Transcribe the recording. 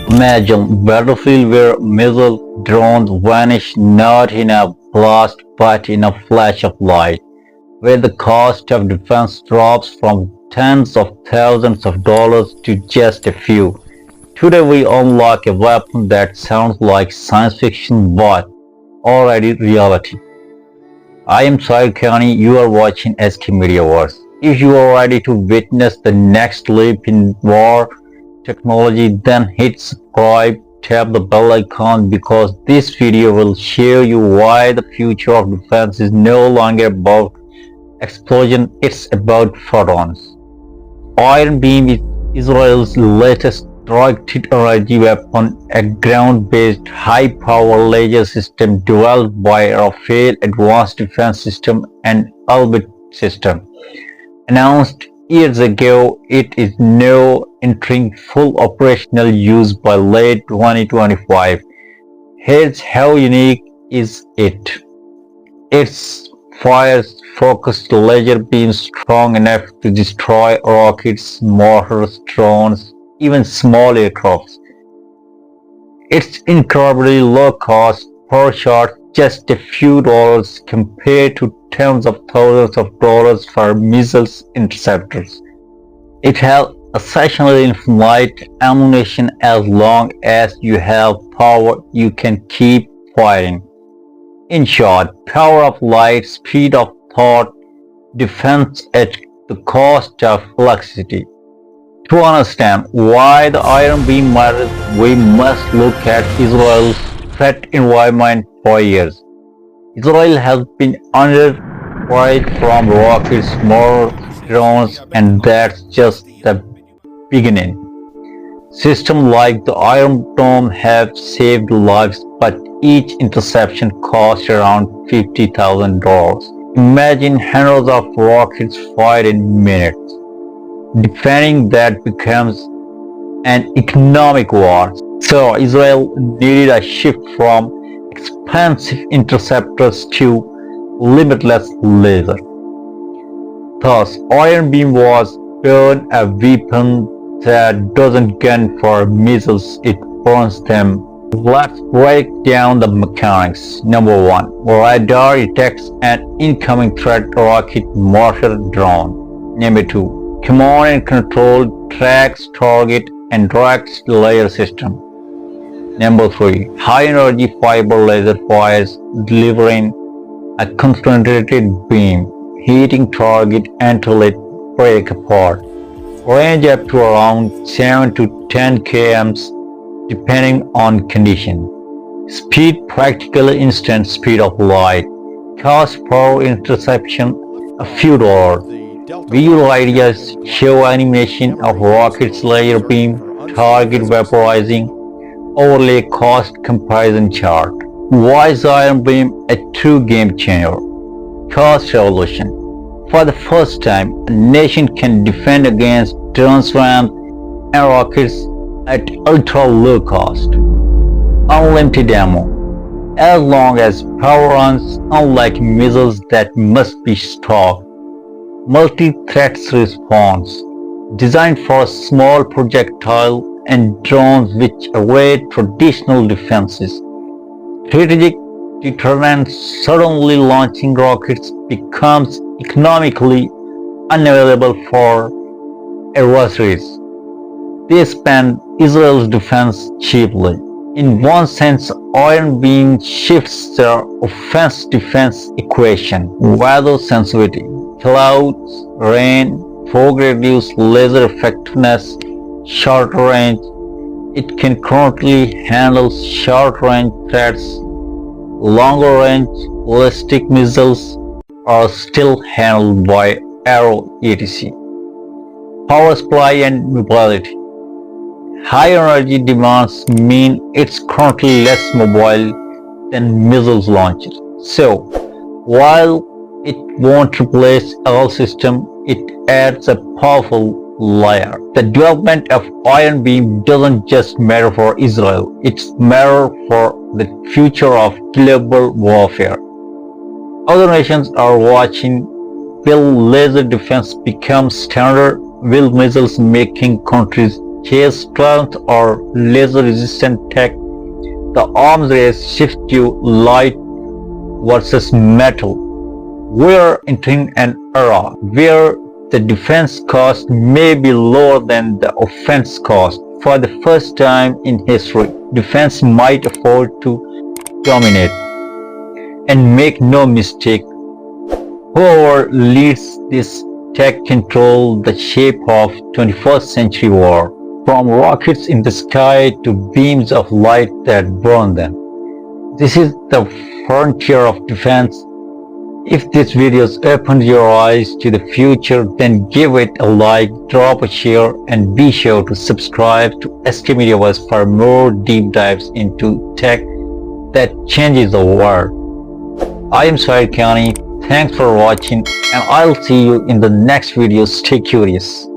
Imagine battlefield where missile drones vanish not in a blast but in a flash of light, where the cost of defense drops from tens of thousands of dollars to just a few. Today we unlock a weapon that sounds like science fiction but already reality. I am Sahir Kayani, you are watching SKMediaVerse. If you are ready to witness the next leap in war technology, then hit subscribe, tap the bell icon because this video will show you why the future of defense is no longer about explosion, it's about photons. Iron Beam is Israel's latest directed energy weapon, a ground-based high-power laser system developed by Rafael Advanced Defense System and Albert System. Announced years ago, it is now entering full operational use by late 2025. Here's how unique is it. Its fire-focused laser beams strong enough to destroy rockets, mortars, drones, even small aircraft. It's incredibly low cost per shot, just a few dollars compared to tens of thousands of dollars for missiles interceptors. It has essentially infinite ammunition. As long as you have power, you can keep firing. In short, power of light, speed of thought, defense at the cost of electricity. To understand why the Iron Beam matters, we must look at Israel's threat environment for years. Israel has been under threat from rockets, more drones, and that's just the beginning. Systems like the Iron Dome have saved lives, but each interception costs around $50,000. Imagine hundreds of rockets fired in minutes. Defending that becomes an economic war. So Israel needed a shift from expensive interceptors to limitless laser. Thus, Iron Beam was born, a weapon that doesn't gun for missiles, it burns them. Let's break down the mechanics. Number 1. Radar detects an incoming threat rocket, mortar, drone. Number 2. Command and control tracks target and directs the laser system. Number 3. High energy fiber laser fires, delivering a concentrated beam, hitting target until it breaks apart. Range up to around 7 to 10 km depending on condition. Speed practically instant speed of light. Cost per interception a few dollars. Visual ideas show animation of rocket's laser beam, target vaporizing, overlay cost comparison chart. Why is Iron Beam a true game changer? Cost revolution. For the first time, a nation can defend against drones, and rockets at ultra low cost. Unlimited ammo. As long as power runs, unlike missiles that must be stocked. Multi-threats response, designed for small projectile and drones which evade traditional defenses. Strategic deterrence, suddenly launching rockets becomes economically unavailable for adversaries. They spend Israel's defense cheaply. In one sense, Iron Beam shifts the offense-defense equation. Weather sensitivity. Clouds, rain, fog reduce laser effectiveness, short range. It can currently handle short range threats. Longer range ballistic missiles are still handled by Arrow etc. Power supply and mobility. High energy demands mean it's currently less mobile than missiles launchers. So, while it won't replace all systems, it adds a powerful layer. The development of Iron Beam doesn't just matter for Israel, it's matter for the future of global warfare. Other nations are watching. Will laser defense become standard? Will missiles making countries chase strength or laser-resistant tech, the arms race shifts to light versus metal. We are entering an era where the defense cost may be lower than the offense cost. For the first time in history, defense might afford to dominate. And make no mistake, whoever leads this tech control the shape of 21st century war, from rockets in the sky to beams of light that burn them. This is the frontier of defense. If this video opened your eyes to the future, then give it a like, drop a share, and be sure to subscribe to SKMediaVerse for more deep dives into tech that changes the world. I am Sahir Kayani. Thanks for watching, and I'll see you in the next video. Stay curious.